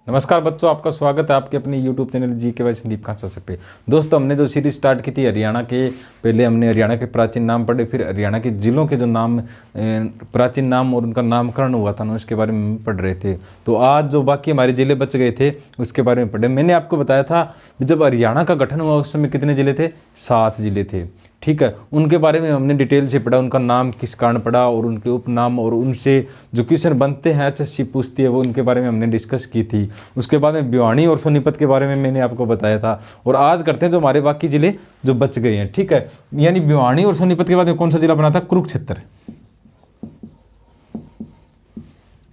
नमस्कार बच्चों, आपका स्वागत है आपके अपने YouTube channel GK Sandeep Khansa sir पे। दोस्तों, हमने जो सीरीज स्टार्ट की थी हरियाणा के, पहले हमने हरियाणा के प्राचीन नाम पढ़े, फिर हरियाणा के जिलों के जो नाम प्राचीन नाम और उनका नामकरण हुआ था ना, उसके बारे में पढ़ रहे थे। तो आज जो बाकी हमारे जिले बच गए थे उसके बारे में पढ़े। मैंने आपको बताया था जब हरियाणा का गठन हुआ उस समय कितने जिले थे? 7 जिले थे। ठीक है, उनके बारे में हमने डिटेल से पढ़ा, उनका नाम किस कारण पड़ा और उनके उपनाम और उनसे जो क्वेश्चन बनते हैं HSC पूछती है वो उनके बारे में हमने डिस्कस की थी। उसके बाद में भिवानी और सोनीपत के बारे में मैंने आपको बताया था। और आज करते हैं जो हमारे बाकी जिले जो बच गए हैं। ठीक है, यानी भिवानी और सोनीपत के बाद में कौन सा जिला बना था? कुरुक्षेत्र।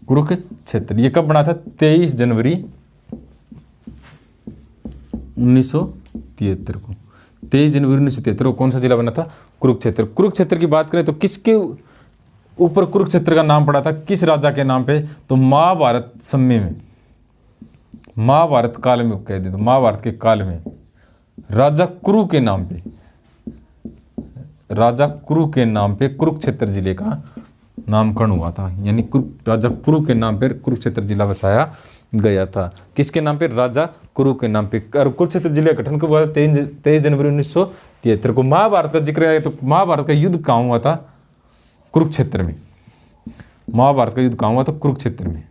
कुरुक्षेत्र ये कब बना था? 23 जनवरी 1973 को। 23 जनवरी 1973 को कौन सा जिला बना था? कुरुक्षेत्र। कुरुक्षेत्र की बात करें तो किसके ऊपर कुरुक्षेत्र का नाम पड़ा था? किस राजा के नाम पे? तो महाभारत समय में, महाभारत काल में कह दे तो महाभारत के काल में राजा कुरु के नाम पे, राजा कुरु के नाम पे कुरुक्षेत्र जिले का नामकरण हुआ था। यानी राजा कुरु के नाम पर कुरुक्षेत्र जिला बसाया गया था। किसके नाम पे? राजा कुरु के नाम पे। और कुरुक्षेत्र जिले का गठन कब हुआ? 23 जनवरी 1973 को। महाभारत का जिक्र है तो महाभारत का युद्ध कहाँ हुआ था? कुरुक्षेत्र में। महाभारत का युद्ध कहाँ हुआ था? कुरुक्षेत्र में।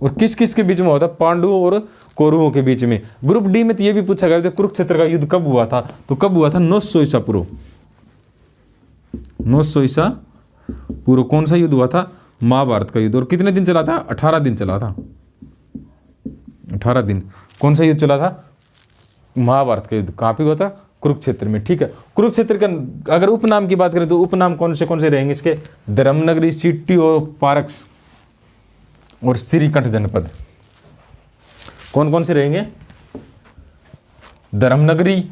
और किस किस के बीच में हुआ था? पांडवों और कौरवों के बीच में। ग्रुप डी में तो ये भी पूछा गया था कुरुक्षेत्र का युद्ध कब हुआ था? तो कब हुआ था? 900 ईसा पूर्व। 900 ईसा पूर्व कौन सा युद्ध हुआ था? महाभारत का युद्ध। और कितने दिन चला था? 18 दिन चला था। 18 दिन। कौन सा युद्ध चला था? महाभारत का युद्ध। कहाँ पे हुआ था? कुरुक्षेत्र में। ठीक है, कुरुक्षेत्र का अगर उपनाम की बात करें तो उपनाम कौन से रहेंगे इसके? धर्मनगरी, सिटी और पारक्स और श्रीकंठ जनपद। कौन कौन से रहेंगे? Dharmnagari,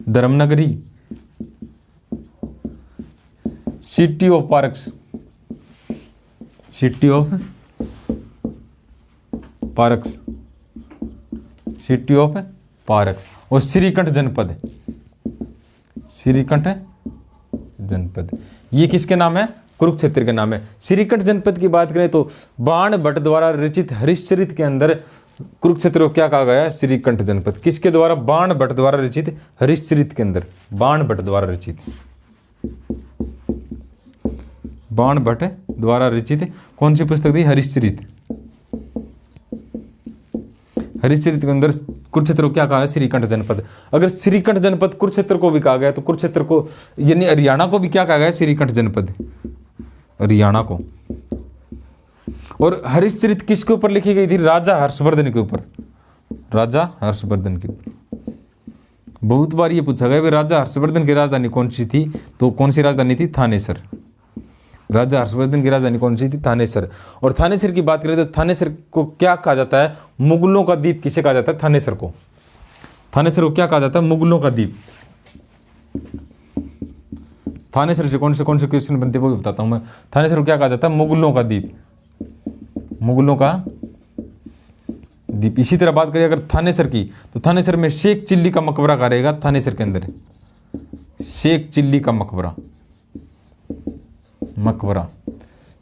Dharmnagari, city of parks, city of parks, city of parks और श्रीकंठ जनपद, श्रीकंठ जनपद। ये किसके नाम है? कुरुक्षेत्र के नाम है। श्रीकंठ जनपद की बात करें तो बाण भट्ट द्वारा रचित हरिश्चरित के अंदर कुरुक्षेत्र को क्या कहा गया है? श्रीकंठ जनपद। किसके द्वारा? बाण भट्ट द्वारा रचित हरिश्चरित के अंदर, बाण भट्ट द्वारा रचित, बाण भट्ट द्वारा रचित कौन सी पुस्तक थी? हरिश्चरित। हरिश्चरित के अंदर कुरुक्षेत्र को क्या कहा है? श्रीकंठ जनपद। अगर श्रीकंठ जनपद कुरुक्षेत्र को भी कहा गया तो कुरुक्षेत्र को यानी हरियाणा को भी क्या कहा गया? श्रीकंठ जनपद, हरियाणा को। और हरिश्चरित किसके ऊपर लिखी गई थी? राजा हर्षवर्धन के ऊपर, राजा हर्षवर्धन के ऊपर। बहुत बार ये पूछा गया राजा हर्षवर्धन की राजधानी कौन सी थी? तो कौन सी राजधानी थी? थानेसर। राजा हर्षवर्धन की राजधानी कौन सी थी? थानेसर। और थानेसर की बात करें तो थानेसर को क्या कहा जाता है? मुगलों का द्वीप किसे कहा जाता है? थानेसर को। थानेसर को क्या कहा जाता है? मुगलों का द्वीप। थानेसर से कौन से क्वेश्चन बनते हैं वो भी बताता हूं मैं। थानेसर को क्या कहा जाता है? मुगलों का द्वीप, मुगलों का द्वीप। इसी तरह बात करें अगर थानेसर की तो थानेसर में शेख चिल्ली का मकबरा कहा रहेगा। थानेसर के अंदर शेख चिल्ली का मकबरा, मकबरा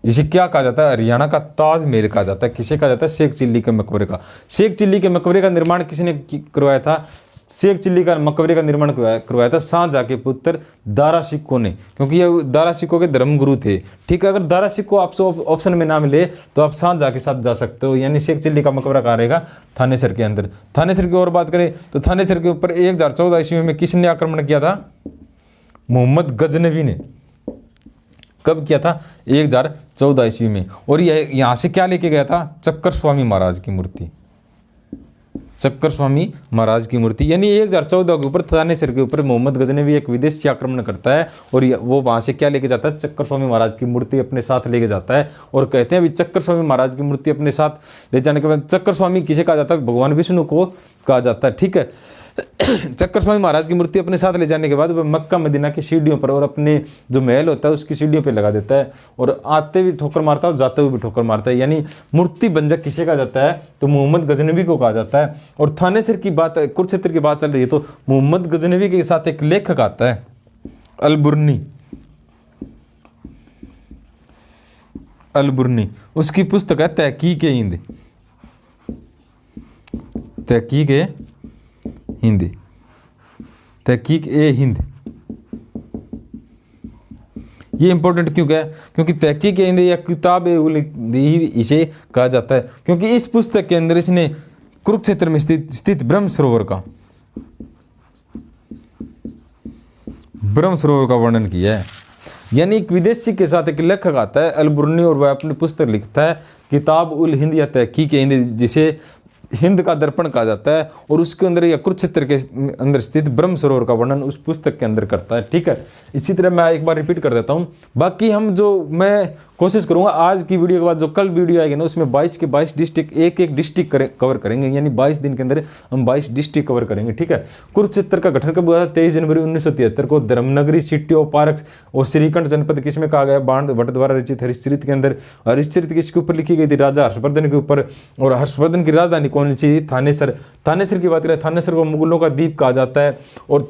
जिसे क्या कहा जाता है? हरियाणा का ताजमहल कहा जाता है। किसे कहा जाता है? शेख चिल्ली के मकबरे का। शेख चिल्ली के मकबरे का निर्माण किसने करवाया था? शेख चिल्ली का मकबरे का निर्माण करवाया था शाहजहां के पुत्र दारा सिक्को ने, क्योंकि ये दारा सिक्को के धर्मगुरु थे। ठीक है, अगर दारा सिक्को आपसे ऑप्शन में ना मिले तो आप शाहजहां के साथ जा सकते हो। यानी शेख चिल्ली का मकबरा कहाँ रहेगा? थानेसर के अंदर। थानेसर की और बात करें तो थानेसर के ऊपर 1014 ईस्वी में किसने आक्रमण किया था? मोहम्मद गजनवी ने। कब किया था? 1014 ईस्वी में। और यहाँ से क्या लेके गया था? चक्कर स्वामी महाराज की मूर्ति, चक्कर स्वामी महाराज की मूर्ति। यानी 1014 के ऊपर थानेसर के ऊपर मोहम्मद गजनवी एक विदेशी आक्रमण करता है और वो वहाँ से क्या लेके जाता है? चक्कर स्वामी महाराज की मूर्ति अपने साथ लेके जाता है। और कहते हैं अभी चक्कर स्वामी महाराज की मूर्ति अपने साथ ले जाने के बाद चक्कर स्वामी किसे कहा जाता है? भगवान विष्णु को कहा जाता है। ठीक है, चक्कर स्वामी महाराज की मूर्ति अपने साथ ले जाने के बाद वह मक्का मदीना की सीढ़ियों पर और अपने जो महल होता है उसकी सीढ़ियों पर लगा देता है और आते भी ठोकर मारता है और जाते हुए भी ठोकर मारता है। यानी मूर्ति बंजक किसे कहा जाता है? तो मोहम्मद गजनवी को कहा जाता है। और थानेसर की बात, कुरुक्षेत्र की बात चल रही है तो मोहम्मद गजनवी के साथ एक लेखक आता है अलबुर्नी। अल-बुर्नी, उसकी पुस्तक है तहकीक-ए-हिंद, तहकीक-ए-हिंद, तहकीक-ए-हिंद। ये इंपॉर्टेंट क्यों है? क्योंकि तहकीक-ए-हिंद या किताब-ए-उल-हिंद ही इसे कहा जाता है, क्योंकि इस पुस्तक के अंदर इसने कुरुक्षेत्र में स्थित ब्रह्म सरोवर का वर्णन किया है। यानी एक विदेशी के साथ एक लेखक आता है अल-बुर्नी और वह अपनी पुस्तक लिखता है किताब-उल-हिंद या तहकीक-ए-हिंद, जिसे हिंद का दर्पण कहा जाता है, और उसके अंदर या कुरुक्षेत्र के अंदर स्थित ब्रह्म सरोवर का वर्णन उस पुस्तक के अंदर करता है। ठीक है, इसी तरह मैं एक बार रिपीट कर देता हूँ। बाकी मैं कोशिश करूंगा आज की वीडियो के बाद जो कल वीडियो आएगी ना, उसमें 22 के 22 डिस्ट्रिक्ट एक डिस्ट्रिक्ट कवर करेंगे, यानी 22 दिन के अंदर हम 22 डिस्ट्रिक्ट कवर करेंगे। ठीक है, कुरुक्षेत्र का गठन कब हुआ था? 23 जनवरी 1973 को धर्मनगरी सिटी ऑफ पारक और श्रीकंठ जनपद किसमें कहा गया? बाण भट्ट द्वारा रचित हरिश्चरित के अंदर। हरिश्चरित किसके ऊपर लिखी गई थी? राजा हर्षवर्धन के ऊपर। और हर्षवर्धन की राजधानी कौन सी? थानेसर। थानेसर की बात करें, थानेसर को मुगलों का द्वीप कहा जाता है, और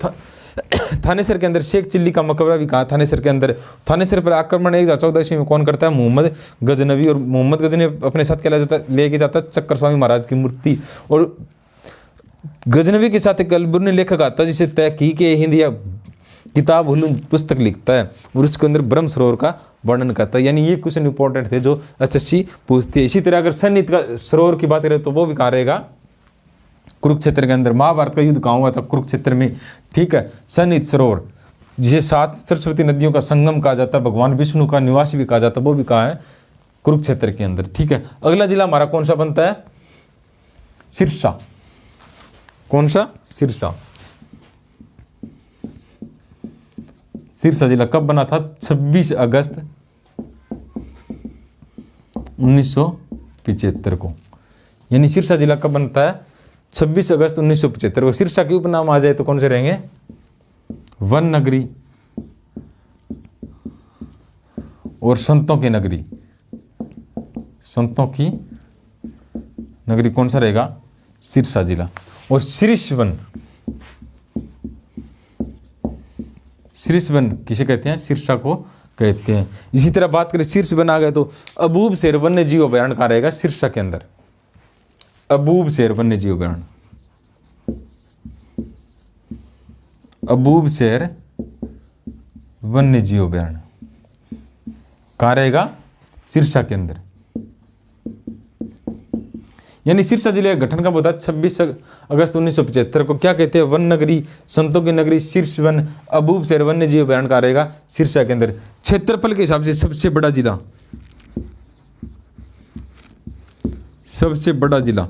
थानेसर के अंदर शेख चिल्ली का मकबरा भी कहा। थानेसर के अंदर थानेसर पर आक्रमण 1014 ईस्वी में कौन करता है? मोहम्मद गजनवी। और मोहम्मद गजनवी अपने साथ क्या लेके जाता है? चक्कर स्वामी महाराज की मूर्ति। और गजनवी के साथ एक अल-बुर्नी लेखक आता है जिसे तहकीक-ए-हिंद या किताब-उल-हिंद पुस्तक लिखता है, और उसके अंदर ब्रह्म सरोवर का वर्णन करता है। यानी ये क्वेश्चन इंपॉर्टेंट थे जो एचएससी पूछती है। इसी तरह अगर सन्निहित का सरोवर की बात करें तो वो भी कहाँ रहेगा? कुरुक्षेत्र के अंदर। महाभारत का युद्ध कहाँ हुआ था? कुरुक्षेत्र में। ठीक है, सन्निहित सरोवर जिसे 7 सरस्वती नदियों का संगम कहा जाता है, भगवान विष्णु का निवास भी कहा जाता है, वो भी कहाँ है? कुरुक्षेत्र के अंदर। ठीक है, अगला जिला हमारा कौन सा बनता है? सिरसा। कौन सा? सिरसा। सिरसा जिला कब बना था? 26 अगस्त 1975 को। यानी सिरसा जिला कब बनता है? 26 अगस्त 1975 को। सिरसा के उपनाम आ जाए तो कौन से रहेंगे? वन नगरी और संतों की नगरी। संतों की नगरी कौन सा रहेगा? सिरसा जिला। और शीर्षवन, शीर्षवन किसे कहते हैं? सिरसा को कहते हैं। इसी तरह बात करें शीर्षवन आ गए तो अबूब शेर वन्य जीव अभयारण्य कहाँ रहेगा? सिरसा के अंदर। अबूब शेर वन्य जीव अभयारण्य, अबूब शेर वन्य जीव अभयारण्य कहाँ रहेगा? सिरसा के अंदर। यानी सिरसा जिले का गठन कब होता है? 26 अगस्त 1975 को। क्या कहते हैं? वन नगरी, संतों की नगरी, शीर्षवन, अबूब शेर वन्य जीव अभयारण्य कहाँ रहेगा? सिरसा के अंदर। क्षेत्रफल के हिसाब से सबसे बड़ा जिला, सबसे बड़ा जिला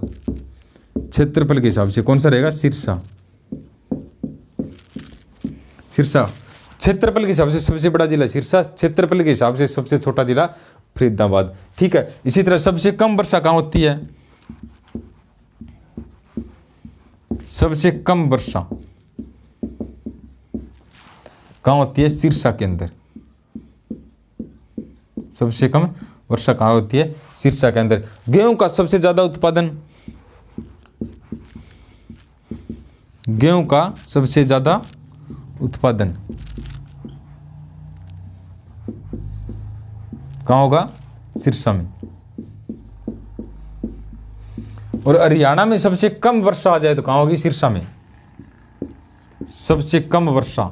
क्षेत्रफल के हिसाब से कौन सा रहेगा? सिरसा। सिरसा क्षेत्रफल के हिसाब से सबसे बड़ा जिला सिरसा, क्षेत्रफल के हिसाब से सबसे छोटा जिला फरीदाबाद। ठीक है, इसी तरह सबसे कम वर्षा कहाँ होती है? सबसे कम वर्षा कहाँ होती है? सिरसा के अंदर। सबसे कम वर्षा कहाँ होती है? सिरसा के अंदर। गेहूं का सबसे ज्यादा उत्पादन, गेहूं का सबसे ज्यादा उत्पादन कहाँ होगा? सिरसा में। और हरियाणा में सबसे कम वर्षा आ जाए तो कहाँ होगी? सिरसा में। सबसे कम वर्षा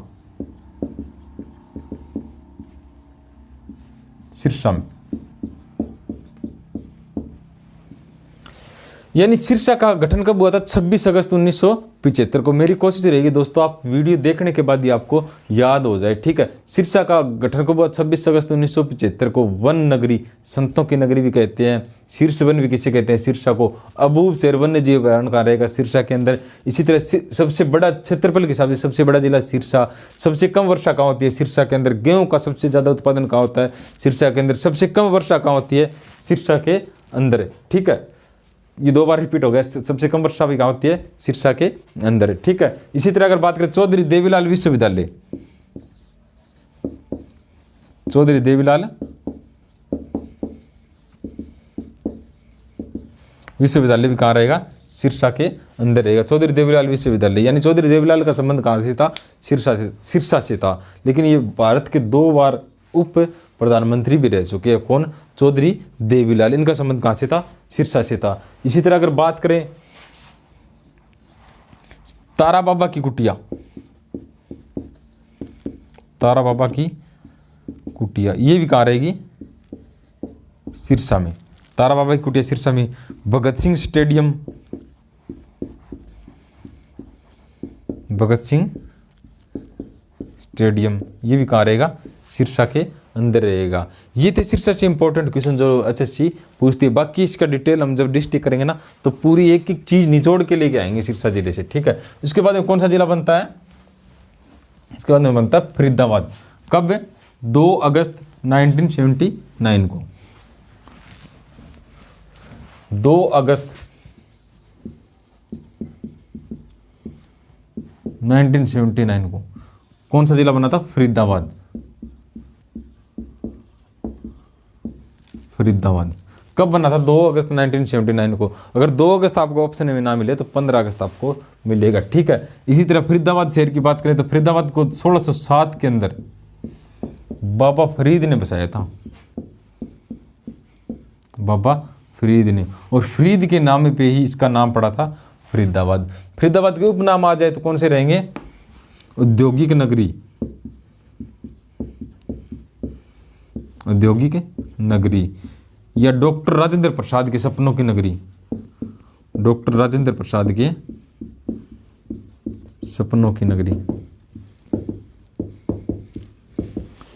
सिरसा में। यानी सिरसा का गठन कब हुआ था? 26 अगस्त 1975 को। मेरी कोशिश रहेगी दोस्तों आप वीडियो देखने के बाद ही आपको याद हो जाए। ठीक है, सिरसा का गठन कब हुआ? 26 अगस्त 1975 को। वन नगरी, संतों की नगरी भी कहते हैं, शीर्षवन भी किसे कहते हैं? सिरसा को। अबूब शेर वन्य जीव अभयारण्य कहाँ रहेगा? सिरसा के अंदर। इसी तरह सबसे बड़ा क्षेत्रफल के हिसाब से सबसे बड़ा जिला सिरसा। सबसे कम वर्षा कहाँ होती है? सिरसा के अंदर। गेहूं का सबसे ज्यादा उत्पादन कहाँ होता है? सिरसा के अंदर। सबसे कम वर्षा कहाँ होती है? सिरसा के अंदर। ठीक है, ये 2 बार रिपीट हो गया। सबसे कम वर्षा भी कहाँ होती है? सिरसा के अंदर। ठीक है, इसी तरह अगर बात करें चौधरी देवीलाल विश्वविद्यालय, चौधरी देवीलाल विश्वविद्यालय भी कहाँ रहेगा? सिरसा के अंदर रहेगा। चौधरी देवीलाल विश्वविद्यालय, यानी चौधरी देवीलाल का संबंध कहाँ से था? सिरसा से था। लेकिन ये भारत के 2 बार उप प्रधानमंत्री भी रह चुके हैं। कौन? चौधरी देवीलाल। इनका संबंध कहाँ से था? सिरसा से था। इसी तरह अगर बात करें तारा बाबा की कुटिया, तारा बाबा की कुटिया ये भी कहाँ रहेगी? सिरसा में। तारा बाबा की कुटिया सिरसा में। भगत सिंह स्टेडियम, भगत सिंह स्टेडियम ये भी कहाँ रहेगा? सिरसा के अंदर रहेगा। ये थे सिरसा से इंपॉर्टेंट क्वेश्चन जो एसएससी पूछती है। बाकी इसका डिटेल हम जब डिस्ट्रिक्ट करेंगे ना तो पूरी एक एक चीज निचोड़ के लेके आएंगे सिरसा जिले से, ठीक है। इसके बाद में कौन सा जिला बनता है? इसके बाद में बनता है फरीदाबाद। कब? 2 अगस्त 1979 को। 2 अगस्त 1979 को कौन सा जिला बना था? फरीदाबाद। फरीदाबाद कब बना था? 2 अगस्त 1979 को। अगर 2 अगस्त आपको ऑप्शन में ना मिले तो 15 अगस्त आपको मिलेगा, ठीक है। इसी तरह फरीदाबाद शहर की बात करें तो फरीदाबाद को 1607 के अंदर बाबा फरीद ने बसाया था, बाबा फरीद ने। और फरीद के नाम पे ही इसका नाम पड़ा था फरीदाबाद। फरीदाबाद के उपनाम आ जाए तो कौन से रहेंगे? औद्योगिक नगरी, औद्योगिक नगरी, या डॉक्टर राजेंद्र प्रसाद के सपनों की नगरी, डॉक्टर राजेंद्र प्रसाद के सपनों की नगरी।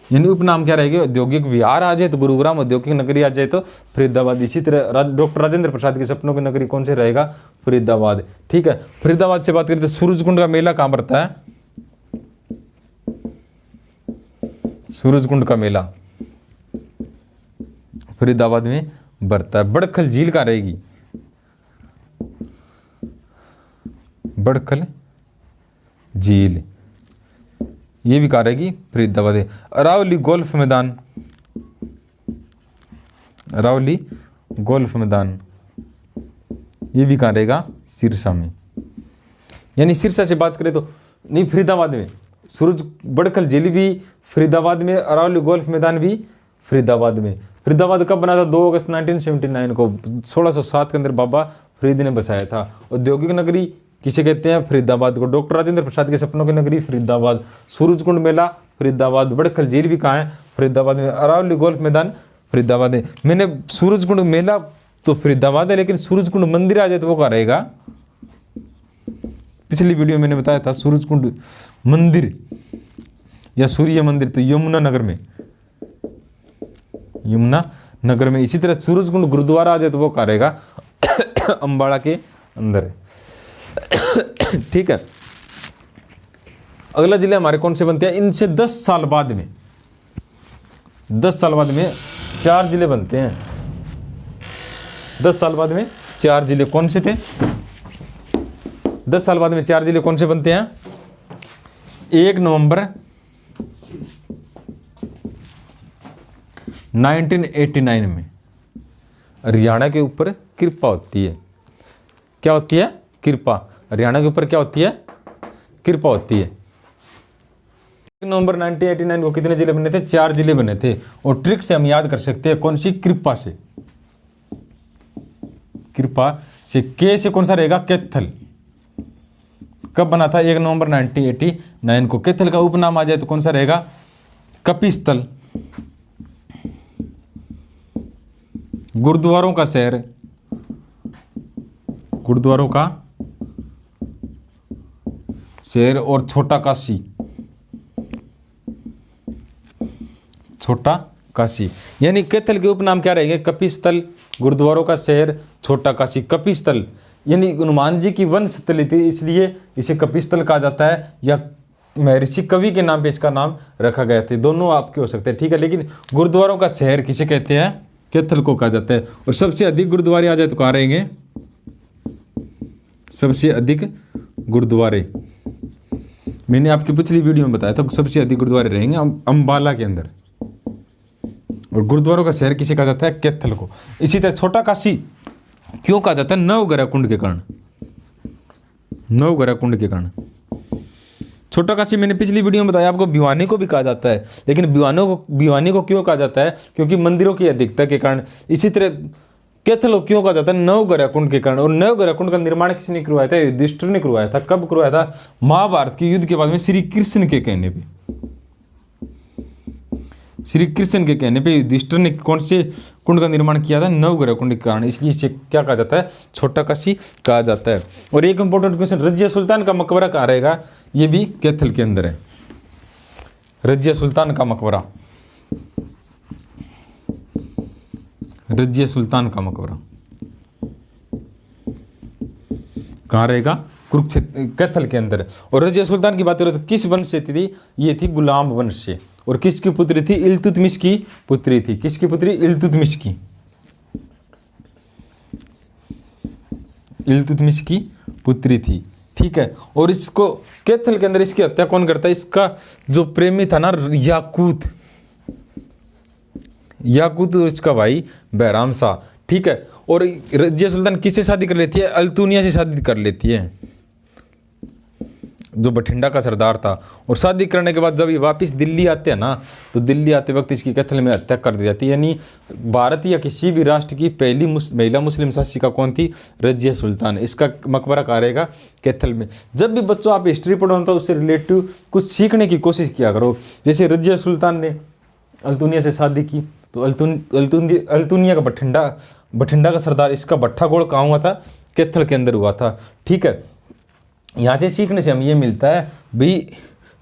यानी उपनाम क्या रहेगा? औद्योगिक विहार आ जाए तो गुरुग्राम, औद्योगिक नगरी आ जाए तो फरीदाबाद। इसी तरह डॉक्टर राजेंद्र प्रसाद के सपनों की नगरी कौन से रहेगा? फरीदाबाद, ठीक है। फरीदाबाद से बात करें तो सूरजकुंड का मेला कहां पड़ता है? सूरजकुंड का मेला फरीदाबाद में बरता है। बड़खल झील कहाँ रहेगी? बड़खल झील ये भी कहाँ रहेगी? फरीदाबाद है। अरावली गोल्फ मैदान, अरावली गोल्फ मैदान ये भी कहाँ रहेगा? सिरसा में। यानी सिरसा से बात करें तो नहीं, फरीदाबाद में। सूरज बड़खल झील भी फरीदाबाद में, अरावली गोल्फ मैदान भी फरीदाबाद में। फरीदाबाद कब बना था? 2 अगस्त 1979 को। 1607 के अंदर बाबा फरीद ने बसाया था। औद्योगिक नगरी किसे कहते हैं? फरीदाबाद को। डॉक्टर राजेंद्र प्रसाद के सपनों की नगरी फरीदाबाद। सूरजकुंड मेला फरीदाबाद। बड़खल झील भी कहाँ है? फरीदाबाद में। अरावली गोल्फ मैदान फरीदाबाद है। मैंने सूरजकुंड मेला तो फरीदाबाद है, लेकिन सूरजकुंड मंदिर आ जाए तो वो कहाँ रहेगा? पिछली वीडियो मैंने बताया था सूरजकुंड मंदिर या सूर्य मंदिर तो यमुना नगर में, यमुना नगर में। इसी तरह सूरजकुंड गुरुद्वारा आ जाए तो वो कहाँ रहेगा? अंबाला के अंदर है, ठीक है। अगला जिले हमारे कौन से बनते हैं? इनसे 10 साल बाद में, 10 साल बाद में 4 जिले बनते हैं। 10 साल बाद में 4 जिले कौन से थे? 10 साल बाद में 4 जिले कौन से बनते हैं? 1 नवंबर 1989 में हरियाणा के ऊपर कृपा होती है। क्या होती है? कृपा। हरियाणा के ऊपर क्या होती है? कृपा होती है। 1 नवंबर 1989 को कितने जिले बने थे? 4 जिले बने थे। और ट्रिक से हम याद कर सकते हैं कौन सी? कृपा से। कृपा से। के से कौन सा रहेगा? कैथल। कब बना था? 1 नवंबर 1989 को। कैथल का उपनाम आ जाए तो कौन सा रहेगा? कपिस्थल। गुरुद्वारों का शहर, गुरुद्वारों का शहर। और छोटा काशी, छोटा काशी। यानी कैथल के उपनाम क्या रहेंगे? कपिस्थल, गुरुद्वारों का शहर, छोटा काशी। कपिस्थल यानी हनुमान जी की वंशस्थली थी, इसलिए इसे कपिस्थल कहा जाता है, या महर्षि कवि के नाम पे इसका नाम रखा गया था। दोनों आपके हो सकते हैं, ठीक है। लेकिन गुरुद्वारों का शहर किसे कहते हैं? कैथल को कहा जाता है। और सबसे अधिक गुरुद्वारे आ जाए तो कहाँ रहेंगे? सबसे अधिक गुरुद्वारे मैंने आपकी पिछली वीडियो में बताया था, सबसे अधिक गुरुद्वारे रहेंगे अंबाला के अंदर। और गुरुद्वारों का शहर किसे कहा जाता है? कैथल को। इसी तरह छोटा काशी क्यों कहा जाता है? नवग्रह कुंड के कारण, नवग्रह कुंड के कारण। छोटा काशी मैंने पिछली वीडियो में बताया आपको भिवानी को भी कहा जाता है, लेकिन भिवानी को क्यों कहा जाता है? क्योंकि मंदिरों की अधिकता के कारण। इसी तरह कैथल क्यों कहा जाता है? नवग्रह कुंड के कारण। और नवग्रह कुंड का निर्माण किसने करवाया था? युधिष्ठिर ने करवाया था। कब करवाया था? महाभारत के युद्ध के बाद में श्री कृष्ण के कहने पे। श्री कृष्ण के कहने पे युधिष्ठिर ने कौन से कुंड का निर्माण किया था? नवग्रह कुंड के कारण। इसलिए इसे क्या कहा जाता है? छोटा काशी कहा जाता है। और एक इंपॉर्टेंट क्वेश्चन, रजिया सुल्तान का मकबरा कहाँ रहेगा? ये भी कैथल के अंदर है। रजिया सुल्तान का मकबरा, रजिया सुल्तान का मकबरा कहाँ रहेगा? कुरुक्षेत्र, कैथल के अंदर। और रजिया सुल्तान की बात करें तो किस वंश से थी? ये थी गुलाम वंश से। और किसकी पुत्री थी? इल्तुतमिश की पुत्री थी। किसकी पुत्री? इल्तुतमिश की। इल्तुतमिश की पुत्री थी, ठीक है। और इसको कैथल के अंदर इसकी हत्या कौन करता है? इसका जो प्रेमी था ना, याकूत, याकूत इसका भाई बहराम शाह, ठीक है। और रजिया सुल्तान किससे शादी कर लेती है? अल्तुनिया से शादी कर लेती है, जो बठिंडा का सरदार था। और शादी करने के बाद जब ये वापस दिल्ली आते हैं ना, तो दिल्ली आते वक्त इसकी कैथल में हत्या कर दी जाती है। यानी भारत या किसी भी राष्ट्र की पहली महिला मुस्लिम शासिका कौन थी? रजिया सुल्तान। इसका मकबरा कहाँ रहेगा? कैथल में। जब भी बच्चों आप हिस्ट्री पढ़ो तो उससे रिलेटिव कुछ सीखने की कोशिश किया करो। जैसे रजिया सुल्तान ने अल्तुनिया से शादी की, तो अल्तुनिया का बठिंडा का सरदार, इसका भट्ठा गोड़ कहाँ हुआ था? कैथल के अंदर हुआ था, ठीक है। यहाँ से सीखने से हम ये मिलता है भाई,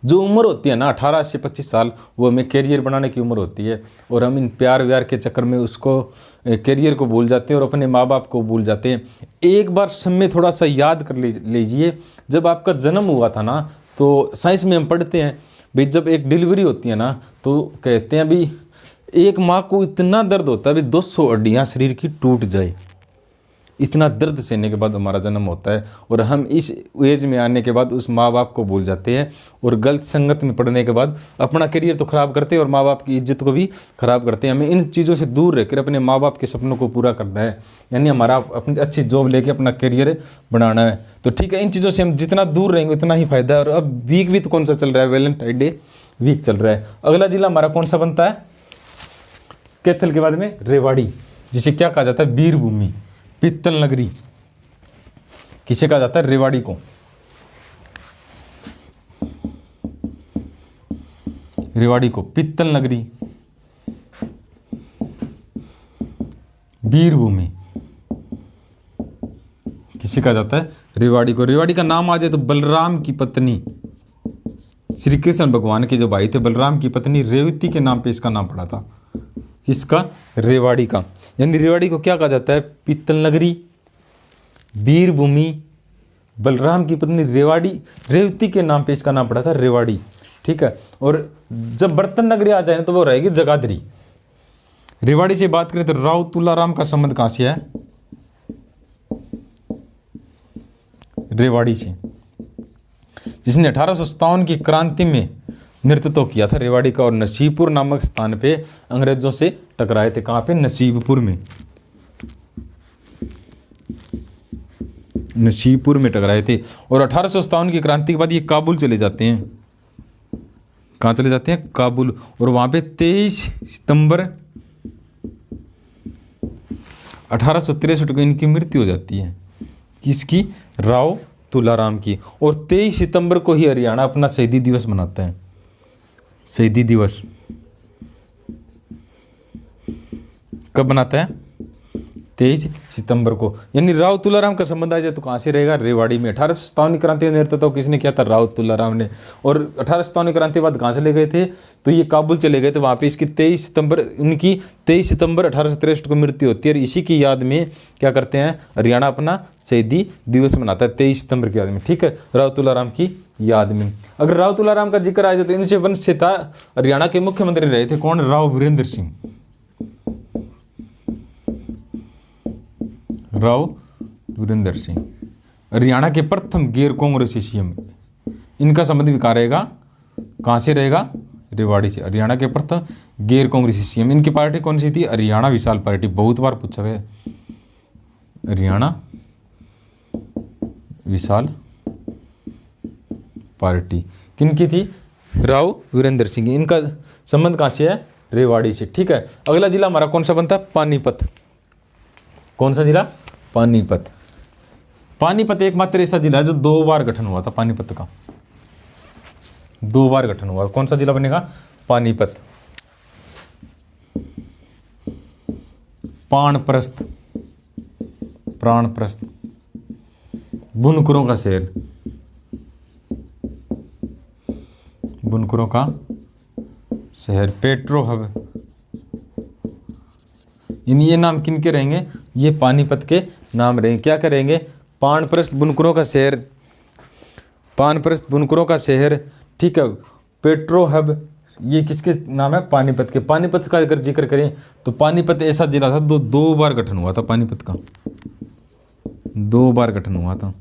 जो उम्र होती है ना 18 से 25 साल, वो हमें कैरियर बनाने की उम्र होती है। और हम इन प्यार व्यार के चक्कर में उसको कैरियर को भूल जाते हैं और अपने माँ बाप को भूल जाते हैं। एक बार समय थोड़ा सा याद कर लीजिए, जब आपका जन्म हुआ था ना, तो साइंस में हम पढ़ते हैं भाई, जब एक डिलीवरी होती है ना, तो कहते हैं भाई एक माँ को इतना दर्द होता है भाई 200 हड्डियाँ शरीर की टूट जाए। इतना दर्द सहने के बाद हमारा जन्म होता है। और हम इस एज में आने के बाद उस माँ बाप को भूल जाते हैं, और गलत संगत में पड़ने के बाद अपना करियर तो ख़राब करते हैं और माँ बाप की इज्जत को भी ख़राब करते हैं। हमें इन चीज़ों से दूर रहकर अपने माँ बाप के सपनों को पूरा करना है, यानी हमारा अपनी अच्छी जॉब लेके अपना करियर बनाना है। तो ठीक है, इन चीज़ों से हम जितना दूर रहेंगे उतना ही फायदा है। और अब वीक भी तो कौन सा चल रहा है? वैलेंटाइन डे वीक चल रहा है। अगला जिला हमारा कौन सा बनता है? कैथल के बाद में रेवाड़ी, जिसे क्या कहा जाता है? वीरभूमि, पित्तल नगरी। किसे कहा जाता है? रेवाड़ी को। रेवाड़ी को पित्तल नगरी, वीरभूमि किसे कहा जाता है? रेवाड़ी को। रेवाड़ी का नाम आ जाए तो बलराम की पत्नी, श्री कृष्ण भगवान के जो भाई थे बलराम की पत्नी रेवती के नाम पे इसका नाम पड़ा था। किसका? रेवाड़ी का। यानी रेवाड़ी को क्या कहा जाता है? पित्तल नगरी, वीरभूमि, बलराम की पत्नी रेवाड़ी, रेवती के नाम पे इसका नाम पड़ा था रेवाड़ी, ठीक है। और जब बर्तन नगरी आ जाए तो वो रहेगी जगाधरी। रेवाड़ी से बात करें तो राव तुलाराम का संबंध कहाँ से है? रेवाड़ी से, जिसने 1857 की क्रांति में नेतृत्व किया था रेवाड़ी का। और नसीबपुर नामक स्थान पे अंग्रेजों से टकराए थे। कहाँ पे? नसीबपुर में, नसीबपुर में टकराए थे। और 1857 की क्रांति के बाद ये काबुल चले जाते हैं। कहाँ चले जाते हैं? काबुल। और वहाँ पे 23 सितंबर 1863 को इनकी मृत्यु हो जाती है। किसकी? राव तुलाराम की। और 23 सितंबर को ही हरियाणा अपना शहीदी दिवस मनाता है। शहीदी दिवस कब बनाता है? 23 सितंबर को। यानी राव तुलाराम का संबंध आ जाए तो कहाँ से रहेगा? रेवाड़ी में। 1857 क्रांति का नेतृत्व किसने किया था? राव तुलाराम ने। और 1857 क्रांति के बाद कहाँ चले गए थे? तो ये काबुल चले गए थे। वहाँ पे इसकी 23 सितंबर 1863 को मृत्यु होती है। और इसी की याद में क्या करते हैं? हरियाणा अपना शहीदी दिवस मनाता है 23 सितंबर की याद में, ठीक है, राव तुलाराम की याद में। अगर राव तुलाराम का जिक्र आ जाए तो इनसे वंश से था, हरियाणा के मुख्यमंत्री रहे थे कौन? राव वीरेंद्र सिंह। राव वीरेंद्र सिंह हरियाणा के प्रथम गैर कांग्रेसी सीएम। इनका संबंध भी कहाँ रहेगा? कहाँ से रहेगा? रेवाड़ी से। हरियाणा के प्रथम गैर कांग्रेसी सीएम। इनकी पार्टी कौन सी थी? हरियाणा विशाल पार्टी। बहुत बार पूछा गया, हरियाणा विशाल पार्टी। किनकी थी? राव वीरेंद्र सिंह। इनका संबंध कहाँ से है? रेवाड़ी से। ठीक है, अगला जिला हमारा कौन सा बनता है? पानीपत। कौन सा जिला? पानीपत। पानीपत एकमात्र ऐसा जिला है जो 2 बार गठन हुआ था। पानीपत का 2 बार गठन हुआ। कौन सा जिला बनेगा? पानीपत। प्राणप्रस्थ, प्राणप्रस्थ बुनकरों का शहर, बुनकरों का शहर। पेट्रो हब, ये नाम किन के रहेंगे? ये पानीपत के नाम रहेंगे। क्या करेंगे? पानप्रस्थ बुनकरों का शहर, पानप्रस्थ बुनकरों का शहर। ठीक है, पेट्रो हब, ये किसके नाम है? पानीपत के। पानीपत का अगर जिक्र करें तो पानीपत ऐसा जिला था 2 बार गठन हुआ था। पानीपत का 2 बार गठन हुआ था।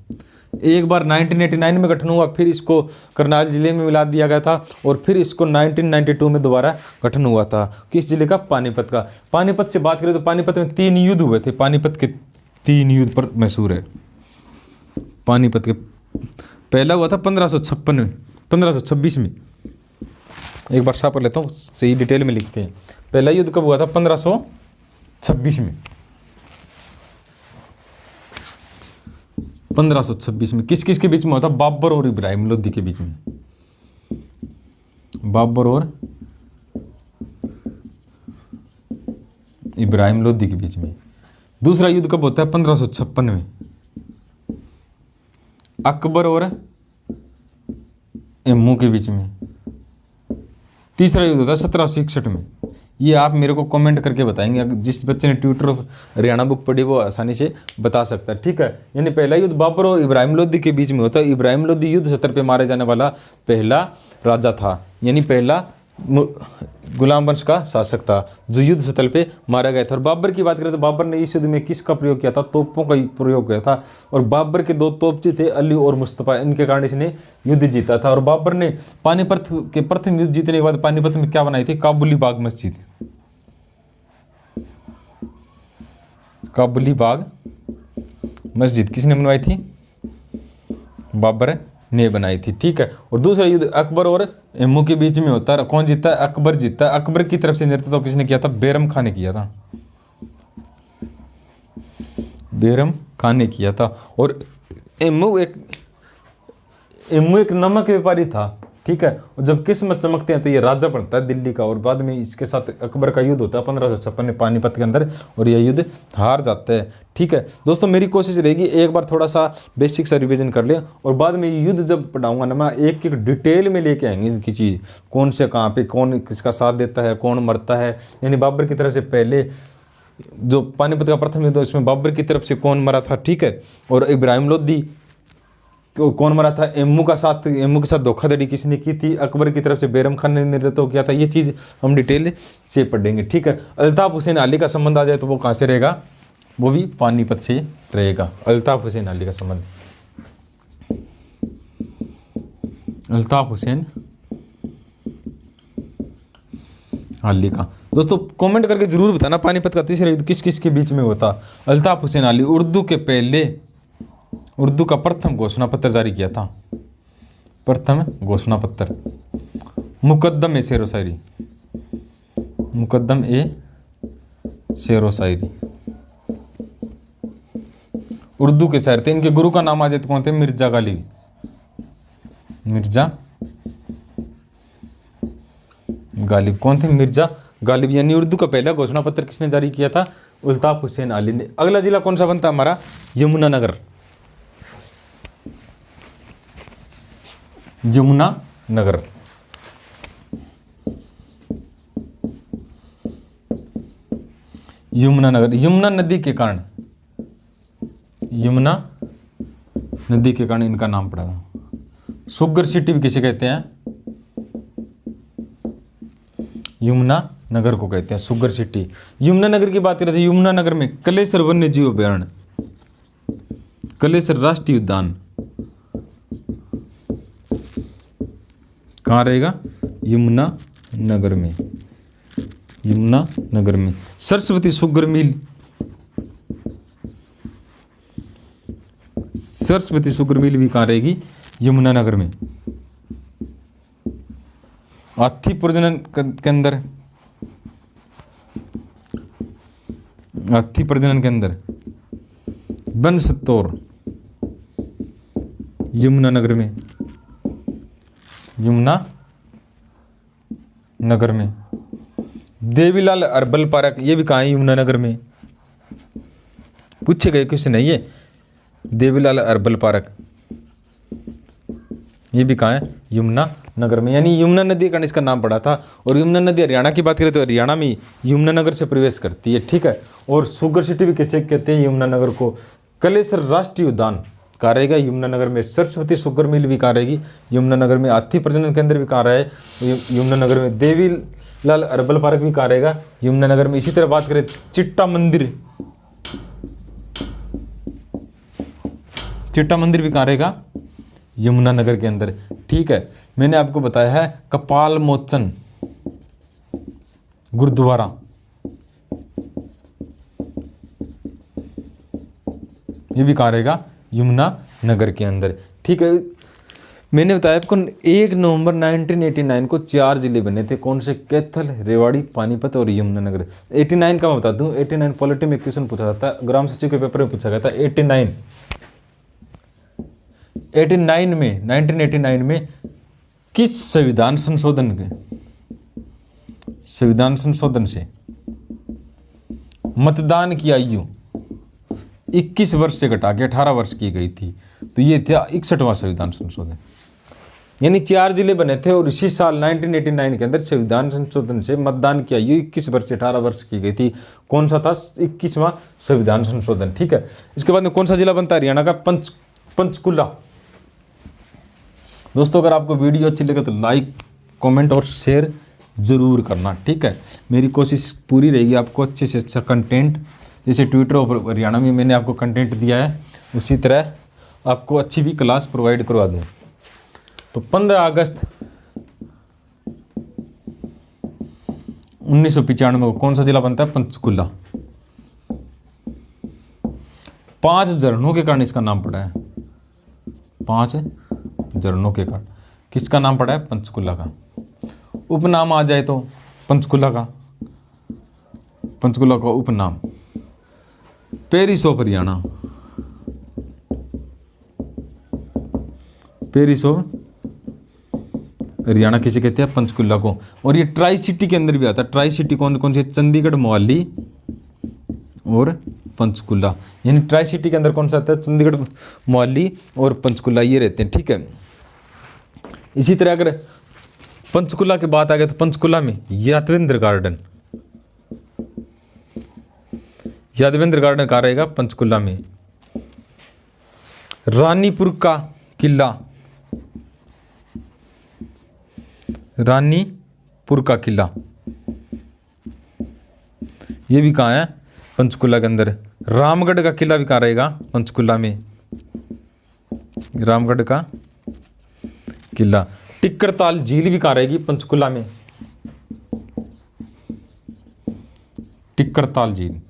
एक बार 1989 में गठन हुआ, फिर इसको करनाल जिले में मिला दिया गया था, और फिर इसको 1992 में दोबारा गठन हुआ था। किस जिले का? पानीपत का। पानीपत से बात करें तो पानीपत में 3 युद्ध हुए थे। पानीपत के 3 युद्ध पर मशहूर है। पानीपत के पहला हुआ था 1556 में, 1526 में। एक बार छाप लेता हूँ, सही डिटेल में लिखते हैं। पहला युद्ध कब हुआ था? 1526 में। 1526 में किस किस के बीच में हुआ था? बाबर और इब्राहिम लोदी के बीच में। बाबर और इब्राहिम लोदी के बीच में। दूसरा युद्ध कब होता है? 1556 में। अकबर और एम्मू के बीच में। तीसरा युद्ध होता है 1761 में। ये आप मेरे को कमेंट करके बताएंगे। अगर जिस बच्चे ने ट्विटर और हरियाणा बुक पढ़ी वो आसानी से बता सकता है। ठीक है, यानी पहला युद्ध बाबर और इब्राहिम लोदी के बीच में होता है। इब्राहिम लोदी युद्ध क्षेत्र पे मारे जाने वाला पहला राजा था, यानी पहला गुलाम वंश का शासक था जो युद्ध स्थल पे मारा गया था। और बाबर की बात करें तो बाबर ने इस युद्ध में किसका प्रयोग किया था? तोपों का प्रयोग किया था। और बाबर के 2 तोपची थे, अली और मुस्तफा। इनके कारण इसने युद्ध जीता था। और बाबर ने पानीपत के प्रथम युद्ध जीतने के बाद पानीपत में क्या बनाई थी? काबुली बाग मस्जिद। काबुली बाग मस्जिद किसने बनवाई थी? बाबर ने बनाई थी। ठीक है, और दूसरा युद्ध अकबर और एम्मू के बीच में होता है। कौन जीता है? अकबर जीता है। अकबर की तरफ से नेतृत्व किसने किया था? बैरम खान ने किया था। बैरम खान ने किया था। और एम्मू एक नमक व्यापारी था। ठीक है, और जब किस्मत चमकते हैं तो ये राजा बनता है दिल्ली का। और बाद में इसके साथ अकबर का युद्ध होता है 1556 में पानीपत के अंदर, और यह युद्ध हार जाता है। ठीक है दोस्तों, मेरी कोशिश रहेगी एक बार थोड़ा सा बेसिक सा रिवीजन कर लें, और बाद में युद्ध जब पढ़ाऊंगा ना, मैं एक एक डिटेल में लेके आएंगे इनकी चीज़, कौन से कहाँ पे कौन किसका साथ देता है, कौन मरता है। यानी बाबर की तरफ से पहले जो पानीपत का प्रथम युद्ध उसमें बाबर की तरफ से कौन मरा था। ठीक है, और इब्राहिम लोदी कौन मरा था? एम्मू के साथ धोखाधड़ी किसने की थी? अकबर की तरफ से बैरम खान ने नेतृत्व किया था। ये चीज़ हम डिटेल से पढ़ेंगे। ठीक है, अल्ताफ हुसैन अली का संबंध आ जाए तो वो कहाँ से रहेगा? वो भी पानीपत से रहेगा। अल्ताफ हुसैन अली का संबंध, अल्ताफ हुसैन अली का। दोस्तों कमेंट करके जरूर बताना पानीपत का तीसरा युद्ध किस किस के बीच में होता? अल्ताफ हुसैन अली उर्दू का प्रथम घोषणा पत्र जारी किया था। प्रथम घोषणा पत्र। मुकद्दम ए शेरो शायरी, मुकद्दम ए शेरो शायरी उर्दू के शायर थे। इनके गुरु का नाम आ जाए तो कौन थे? मिर्जा गालिब। मिर्जा गालिब कौन थे? मिर्जा गालिब। यानी उर्दू का पहला घोषणा पत्र किसने जारी किया था? अल्ताफ हुसैन अली ने। अगला जिला कौन सा बनता है हमारा? यमुनानगर। यमुनानगर। यमुनानगर यमुना नदी के कारण, यमुना नदी के कारण इनका नाम पड़ा था। शुगर सिटी भी किसे कहते हैं? यमुना नगर को कहते हैं शुगर सिटी। यमुनानगर की बात करें तो यमुनानगर में कलेसर वन्य जीव अभ्यारण्य, कलेसर राष्ट्रीय उद्यान कहाँ रहेगा? यमुनानगर में। यमुनानगर में Saraswati sugar mill, Saraswati sugar mill भी कहाँ रहेगी? यमुनानगर में। हाथी प्रजनन के अंदर, हाथी प्रजनन के अंदर बनसतौर यमुनानगर में, यमुनानगर में। देवीलाल अर्बल पार्क, ये भी कहाँ है? यमुनानगर में। पूछे गए क्वेश्चन है ये, देवीलाल अर्बल पार्क, ये भी कहाँ है? यमुनानगर में। यानी यमुना नदी का इसका नाम पड़ा था। और यमुना नदी हरियाणा की बात करें तो हरियाणा में यमुनानगर से प्रवेश करती है, ठीक है। और शुगर सिटी भी कैसे कहते हैं यमुनानगर को। कलेसर राष्ट्रीय उद्यान कहाँ रहेगा? यमुनानगर में। सरस्वती शुगर मिल भी कहाँ रहेगी? यमुनानगर में। हाथी प्रजनन केंद्र भी कहाँ रहा है? यमुनानगर में। देवीलाल अर्बल पार्क भी कहाँ रहेगा? यमुनानगर में। इसी तरह बात करें चिट्टा मंदिर, चिट्टा मंदिर भी कहाँ रहेगा? यमुनानगर के अंदर, ठीक है। मैंने आपको बताया है कपाल मोचन गुरुद्वारा, ये भी कहाँ रहेगा? यमुनानगर के अंदर, ठीक है। मैंने बताया आपको 1 नवंबर 1989 को 4 जिले बने थे। कौन से? कैथल, रेवाड़ी, पानीपत और यमुनानगर। 89 का मैं बता दूं, 89 पॉलिटी में क्वेश्चन पूछा जाता है, ग्राम सचिव के पेपर में पूछा गया था। 1989 में किस संविधान संशोधन से मतदान की आयु 21 वर्ष से घटा के 18 वर्ष की गई थी? तो ये था 61वां संविधान संशोधन। यानी 4 जिले बने थे और इसी साल 1989 के अंदर संविधान संशोधन से मतदान की आयु 21 वर्ष से 18 वर्ष की गई थी। कौन सा था? 21वां संविधान संशोधन, ठीक है। इसके बाद में कौन सा जिला बनता है हरियाणा का? पंचकुला। दोस्तों अगर आपको वीडियो अच्छी लगे तो लाइक, कमेंट और शेयर जरूर करना, ठीक है। मेरी कोशिश पूरी रहेगी आपको अच्छे से अच्छा कंटेंट, जैसे ट्विटर और हरियाणा में मैंने आपको कंटेंट दिया है उसी तरह आपको अच्छी भी क्लास प्रोवाइड करवा दूँ। तो 15 अगस्त 1995 को कौन सा जिला बनता है? पंचकुला। 5 झरनों के कारण इसका नाम पड़ा है। 5 झरनों के कारण किसका नाम पड़ा है? पंचकुला का। उपनाम आ जाए तो पंचकुला का उपनाम Paris of Haryana, Paris of Haryana किसे कहते हैं? पंचकुला को। और ये ट्राई सिटी के अंदर भी आता है। ट्राई सिटी कौन कौन सी? चंडीगढ़, मोहाली और पंचकुला। यानी ट्राई सिटी के अंदर कौन सा आता है? चंडीगढ़, मोहाली और पंचकुला, ये रहते हैं, ठीक है। इसी तरह अगर पंचकुला की बात आ गई तो पंचकुला में यादवेंद्र गार्डन, यादवेंद्र गार्डन कहाँ रहेगा? पंचकुला में। रानीपुर का किला, रानीपुर का किला, ये भी कहाँ है? पंचकुला के अंदर। रामगढ़ का किला भी कहाँ रहेगा? पंचकुला में। रामगढ़ का किला। टिक्करताल झील भी कहाँ रहेगी? पंचकुला में। टिक्करताल झील।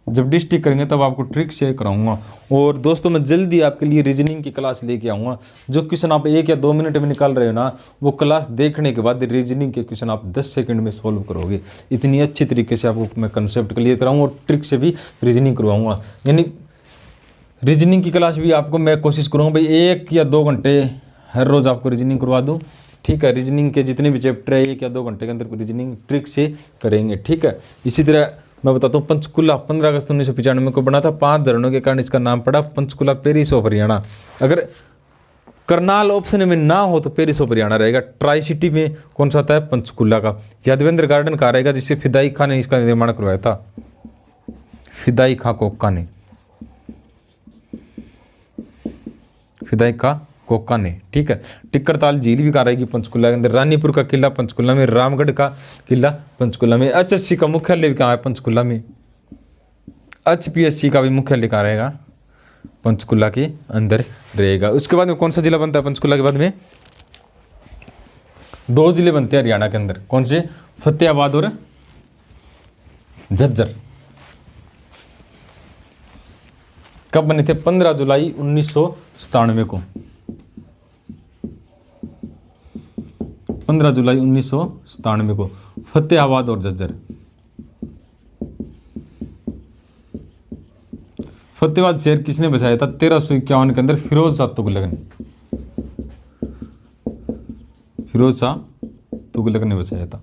जब डिस्ट्रिक्ट करेंगे तब आपको ट्रिक शेयर कराऊंगा। और दोस्तों मैं जल्दी आपके लिए रीजनिंग की क्लास लेके आऊँगा। जो क्वेश्चन आप 1 या 2 मिनट में निकाल रहे हो ना, वो क्लास देखने के बाद रीजनिंग के क्वेश्चन आप 10 सेकंड में सॉल्व करोगे। इतनी अच्छी तरीके से आपको मैं कंसेप्ट क्लियर कराऊंगा और ट्रिक से भी रीजनिंग करवाऊंगा। यानी रीजनिंग की क्लास भी आपको मैं कोशिश करूँगा भाई 1 या 2 घंटे हर रोज़ आपको रीजनिंग करवा दूँ, ठीक है। रीजनिंग के जितने भी चैप्टर है 1 या 2 घंटे के अंदर रीजनिंग ट्रिक से करेंगे, ठीक है। इसी तरह मैं बताता हूँ पंचकुला 15 अगस्त 1995 को बना था। 5 झरनों के कारण इसका नाम पड़ा पंचकुला, पेरिस ऑफ हरियाणा। अगर करनाल ऑप्शन में ना हो तो पेरिस ऑफ हरियाणा रहेगा। ट्राई सिटी में कौन सा आता है? पंचकुला का। यादवेंद्र गार्डन कहाँ रहेगा? जिससे फिदाई खां ने इसका निर्माण करवाया था। फिदाई खां कोका ने, फिदाई खां कोका ने, ठीक है। टिक्करताल झील भी कहाँ रहेगी? पंचकुला के अंदर। रानीपुर का किला पंचकुला में। रामगढ़ का किला पंचकुला में। HSC का मुख्यालय भी कहाँ है? पंचकुला में। HPSC का भी मुख्यालय कहाँ रहेगा? पंचकुला के अंदर रहेगा। उसके बाद में कौन सा जिला बनता है? पंचकुला के बाद में 2 जिले बनते हैं हरियाणा के अंदर। कौन से? फतेहाबाद और झज्जर। कब बने थे? 15 जुलाई 1997 को। 15 जुलाई 1997 को। फतेहाबाद और झज्जर, फतेहाबाद शहर किसने बसाया था? 1351 के अंदर फिरोज शाह तुगलक ने, फिरोज शाह तुगलक ने बसाया था।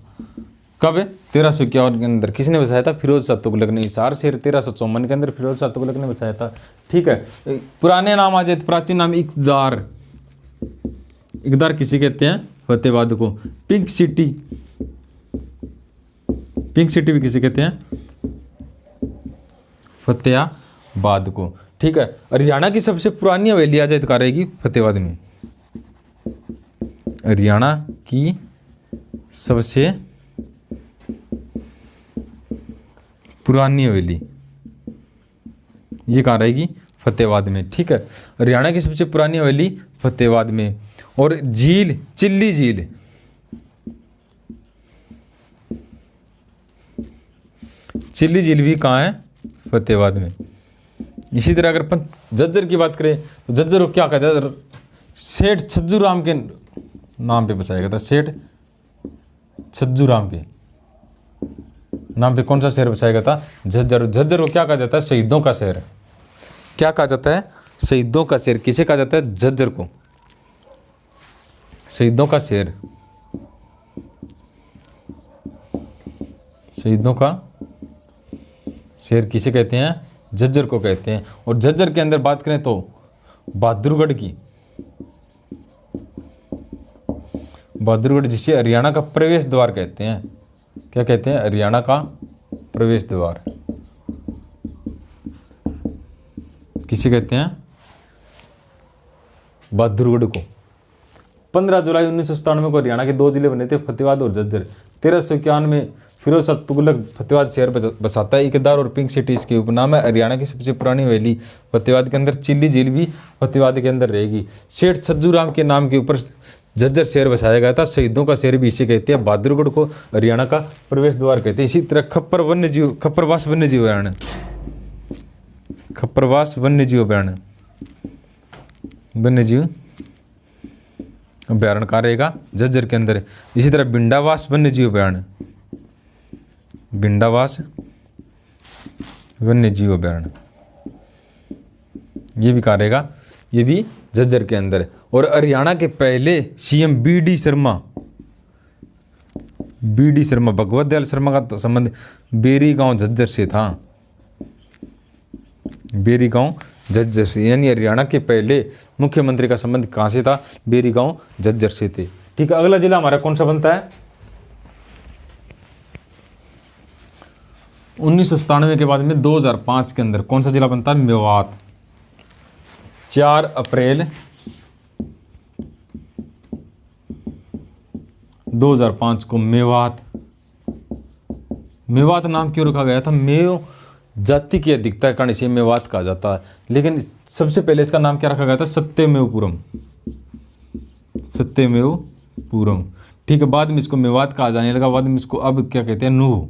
कब? 1351 के अंदर किसने बसाया था? फिरोज शाह तुगलक ने। हिसार शहर 1354 के अंदर फिरोज शाह तुगलक ने बसाया था। ठीक है, पुराने नाम आ जाए तो प्राचीन नाम इकदार, इकदार किसे कहते हैं? फतेहाबाद को। पिंक सिटी, पिंक सिटी भी किसे कहते हैं? फतेहाबाद को। ठीक है, हरियाणा की सबसे पुरानी हवेली आ जाए तो कहाँ रहेगी? फतेहाबाद में। हरियाणा की सबसे पुरानी हवेली ये कहाँ रहेगी? फतेहाबाद में। ठीक है, हरियाणा की सबसे पुरानी हवेली फतेहाबाद में। और झील, चिल्ली झील, चिल्ली झील भी कहाँ है? फतेहाबाद में। इसी तरह अगर अपन झज्जर की बात करें तो झज्जर को क्या कहा जाता है? सेठ छज्जू राम के नाम पे बसाया गया था। सेठ छज्जू राम के नाम पे कौन सा शहर बसाया गया था? झज्जर। झज्जर को क्या कहा जाता है? शहीदों का शहर। क्या कहा जाता है? शहीदों का शहर। किसे कहा जाता है? झज्जर को शहीदों का शहर। शहीदों का शहर किसे कहते हैं? झज्जर को कहते हैं। और झज्जर के अंदर बात करें तो बहादुरगढ़ की, बहादुरगढ़ जिसे हरियाणा का प्रवेश द्वार कहते हैं। क्या कहते हैं? हरियाणा का प्रवेश द्वार किसे कहते हैं? बहादुरगढ़ को। 15 जुलाई 1997 को हरियाणा के 2 जिले बने थे, फतेहाबाद और झज्जर। 1351 में फिरोज शाह तुगलक फतेहाबाद शहर बसाता है। इकदार और पिंक सिटी इसके उपनाम है। हरियाणा की सबसे पुरानी हवेली फतेहाबाद के अंदर। चिल्ली झील भी फतेहाबाद के अंदर रहेगी। सेठ छज्जू राम के नाम के ऊपर झज्जर शहर बसाया गया था। शहीदों का शहर भी इसे कहते हैं। बहादुरगढ़ को हरियाणा का प्रवेश द्वार कहते हैं। इसी तरह खप्परवास वन्य जीव अभयारण्य, खप्परवास वन्य जीव अभयारण्य, वन्य जीव अभयारण्य कहाँ रहेगा? झज्जर के अंदर। इसी तरह बिंडावास वन्य जीव अभयारण्य, बिंडावास वन्य जीव अभयारण्य ये भी कहाँ रहेगा? ये भी झज्जर के अंदर। और हरियाणा के पहले CM BD Sharma, BD Sharma, Bhagwat Dayal Sharma का संबंध बेरी गांव झज्जर से था। बेरी गांव झज्जर से, यानी हरियाणा के पहले मुख्यमंत्री का संबंध कहाँ से था? बेरी गांव झज्जर से थे। ठीक है, अगला जिला हमारा कौन सा बनता है? 1997 के बाद में 2005 के अंदर कौन सा जिला बनता है? मेवात। 4 अप्रैल 2005 को मेवात, मेवात नाम क्यों रखा गया था? मेव जाति की अधिकता के कारण इसे मेवात कहा जाता है। लेकिन सबसे पहले इसका नाम क्या रखा गया था? सत्यमेवपुरम, सत्यमेवपुरम। ठीक है, बाद में इसको मेवात कहा जाने लगा। बाद में इसको अब क्या कहते हैं? नूह।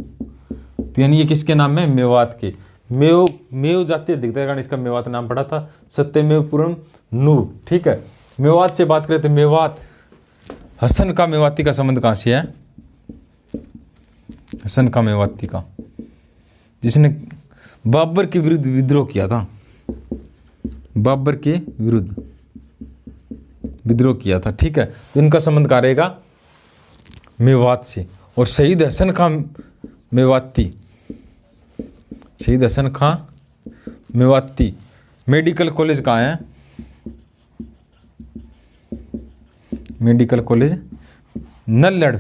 तो यानी ये किसके नाम है? मेवात के। मेव जाति अधिकता के कारण इसका मेवात नाम पड़ा था। सत्यमेवपुरम नूह। ठीक है, मेवात से बात करें तो मेवात, हसन का मेवाती का संबंध कहाँ से है? हसन का मेवाती का, जिसने बाबर के विरुद्ध विद्रोह किया था, बाबर के विरुद्ध विद्रोह किया था। ठीक है, तो इनका संबंध कहाँ रहेगा? मेवात से। और शहीद हसन खां मेवाती, शहीद हसन खां मेवाती मेडिकल कॉलेज कहाँ है? मेडिकल कॉलेज नल्लड़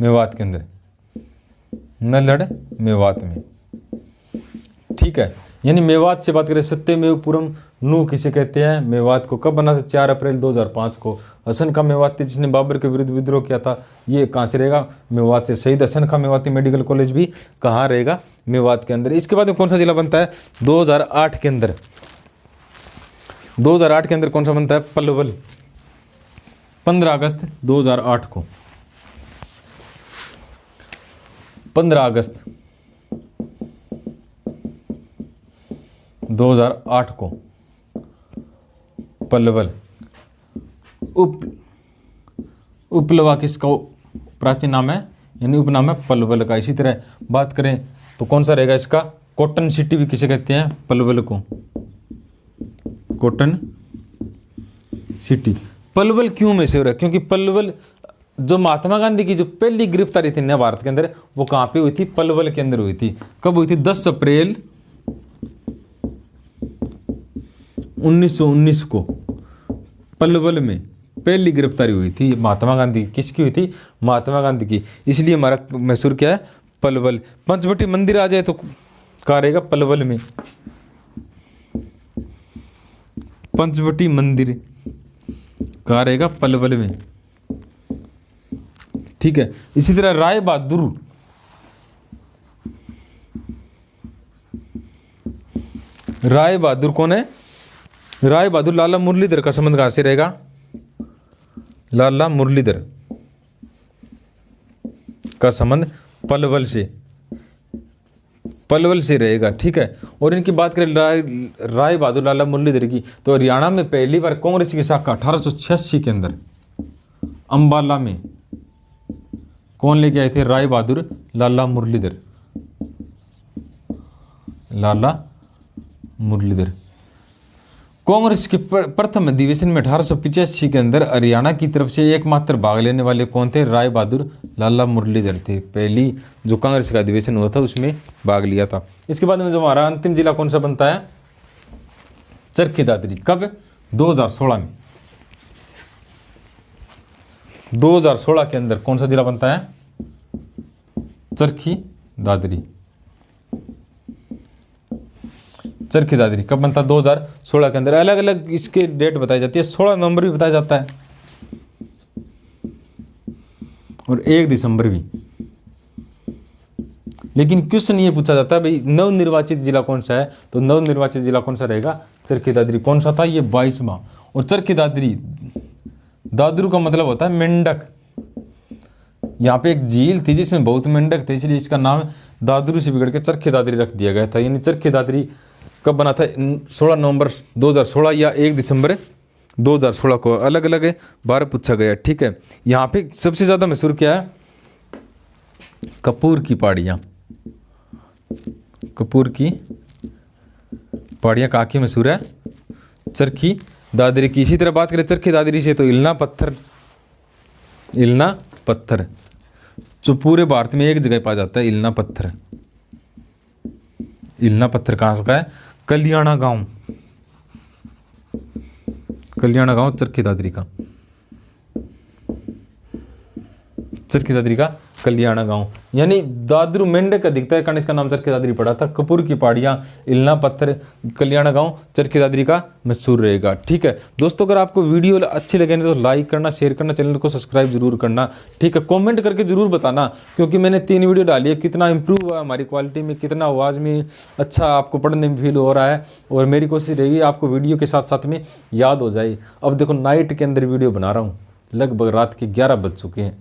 मेवात के अंदर, नल्लड़ मेवात में। ठीक है, यानी मेवात से बात करें सत्यमेवपुरम नूह किसे कहते हैं? मेवात को। कब बना था? 4 अप्रैल 2005 को। हसन खां मेवाती जिसने बाबर के विरुद्ध विद्रोह किया था, ये कहाँ से रहेगा? मेवात से। शहीद हसन खां मेवाती मेडिकल कॉलेज भी कहाँ रहेगा? मेवात के अंदर। इसके बाद में कौन सा जिला बनता है? 2008 के अंदर, 2008 के अंदर कौन सा बनता है? पलवल। 15 अगस्त 2008 को, 15 अगस्त 2008 को पलवल उपलवा किसका प्राचीन नाम है, यानी उपनाम है पलवल का। इसी तरह बात करें तो कौन सा रहेगा इसका, कॉटन सिटी भी किसे कहते हैं, पलवल को, कॉटन सिटी। पलवल क्यों मशहूर है, क्योंकि पलवल जो महात्मा गांधी की जो पहली गिरफ्तारी थी नया भारत के अंदर, वो कहाँ पे हुई थी, पलवल के अंदर हुई थी। कब हुई थी, 10 अप्रैल 1919 को पलवल में पहली गिरफ्तारी हुई थी महात्मा गांधी। किसकी हुई थी, महात्मा गांधी की। इसलिए हमारा मशहूर क्या है, पलवल। पंचवटी मंदिर आ जाए तो कहाँ रहेगा, पलवल में। पंचवटी मंदिर कहाँ रहेगा, पलवल में, ठीक है। इसी तरह राय बहादुर, राय बहादुर कौन है, राय बहादुर लाला मुरलीधर का संबंध कहाँ से रहेगा, लाला मुरलीधर का संबंध पलवल से, पलवल से रहेगा, ठीक है। और इनकी बात करें राय बहादुर लाला मुरलीधर की, तो हरियाणा में पहली बार कांग्रेस की शाखा 1886 के अंदर अंबाला में कौन लेके आए थे, राय बहादुर लाला मुरलीधर, लाला मुरलीधर। कांग्रेस के प्रथम अधिवेशन में 1885 के अंदर हरियाणा की तरफ से एकमात्र भाग लेने वाले कौन थे, राय बहादुर लाला मुरलीधर थे। पहली जो कांग्रेस का अधिवेशन हुआ था उसमें भाग लिया था। इसके बाद में जो हमारा अंतिम जिला कौन सा बनता है, चरखी दादरी। कब, 2016 में। 2016 के अंदर कौन सा जिला बनता है, चरखी दादरी। चरखी दादरी कब बनता है, 2016 के अंदर। अलग अलग इसके डेट बताई जाती है, 16 नवंबर भी बताया जाता है और 1 दिसंबर भी। लेकिन क्वेश्चन ये पूछा जाता है भाई नवनिर्वाचित जिला कौन सा है, तो नवनिर्वाचित जिला कौन सा रहेगा, चरखी दादरी। कौन सा था, ये 22वां। और चरखी दादरी, दादरू का मतलब होता है मेंढक। यहाँ पे एक झील थी जिसमें बहुत मेंढक थे, इसलिए इसका नाम दादरू से बिगड़ के चरखी दादरी रख दिया गया था। यानी चरखी दादरी कब बना था, 16 नवंबर 2016 या 1 दिसंबर 2016 को। अलग अलग बार पूछा गया, ठीक है। यहाँ पे सबसे ज़्यादा मशहूर क्या है, कपूर की पहाड़ियाँ। कपूर की पहाड़ियाँ कहाँ की मशहूर है, चरखी दादरी की। इसी तरह बात करें चरखी दादरी से तो इलना पत्थर, इलना पत्थर जो पूरे भारत में एक जगह पाया जाता है, इलना पत्थर। इलना पत्थर कहाँ का है, कल्याणा गांव, कल्याणा गांव चरखी दादरी का, चरखी दादरी का कल्याणा गांव। यानी दादरू मेंढक अधिकता है कारण इसका नाम चरखी दादरी पड़ा था। कपूर की पहाड़ियाँ, इलना पत्थर, कल्याणा गांव चरखी दादरी का मशहूर रहेगा, ठीक है। दोस्तों अगर आपको वीडियो अच्छी लगे तो लाइक करना, शेयर करना, चैनल को सब्सक्राइब जरूर करना, ठीक है। कमेंट करके जरूर बताना, क्योंकि मैंने 3 वीडियो डाली है, कितना इंप्रूव हुआ हमारी क्वालिटी में, कितना आवाज़ में अच्छा आपको पढ़ने में फील हो रहा है। और मेरी कोशिश रहेगी आपको वीडियो के साथ साथ में याद हो जाए। अब देखो नाइट के अंदर वीडियो बना रहा हूँ, लगभग रात के 11 बज चुके हैं,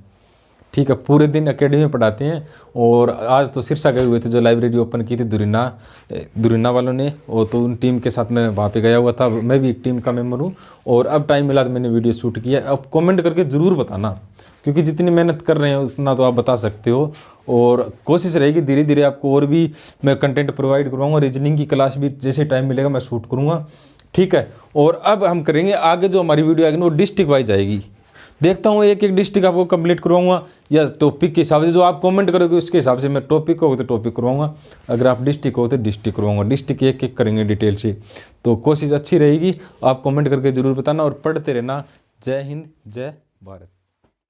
ठीक है। पूरे दिन एकेडमी में पढ़ाते हैं। और आज तो सिरसा गए हुए थे, जो लाइब्रेरी ओपन की थी दुरिना वालों ने, और तो उन टीम के साथ मैं वहाँ पे गया हुआ था। मैं भी एक टीम का मेंबर हूँ और अब टाइम मिला तो मैंने वीडियो शूट किया। अब कमेंट करके ज़रूर बताना, क्योंकि जितनी मेहनत कर रहे हैं उतना तो आप बता सकते हो। और कोशिश रहेगी धीरे धीरे आपको और भी मैं कंटेंट प्रोवाइड करवाऊँगा। रीजनिंग की क्लास भी जैसे टाइम मिलेगा मैं शूट करूँगा, ठीक है। और अब हम करेंगे आगे जो हमारी वीडियो आएगी वो डिस्ट्रिक्ट वाइज आएगी। देखता हूँ एक एक डिस्ट्रिक्ट आपको कंप्लीट करवाऊंगा, या टॉपिक के हिसाब से जो आप कमेंट करोगे उसके हिसाब से मैं टॉपिक हो तो टॉपिक करवाऊंगा, अगर आप डिस्ट्रिक्ट हो तो डिस्ट्रिक्ट करवाऊंगा। डिस्ट्रिक्ट एक एक करेंगे डिटेल से, तो कोशिश अच्छी रहेगी। आप कमेंट करके ज़रूर बताना और पढ़ते रहना। जय हिंद, जय भारत।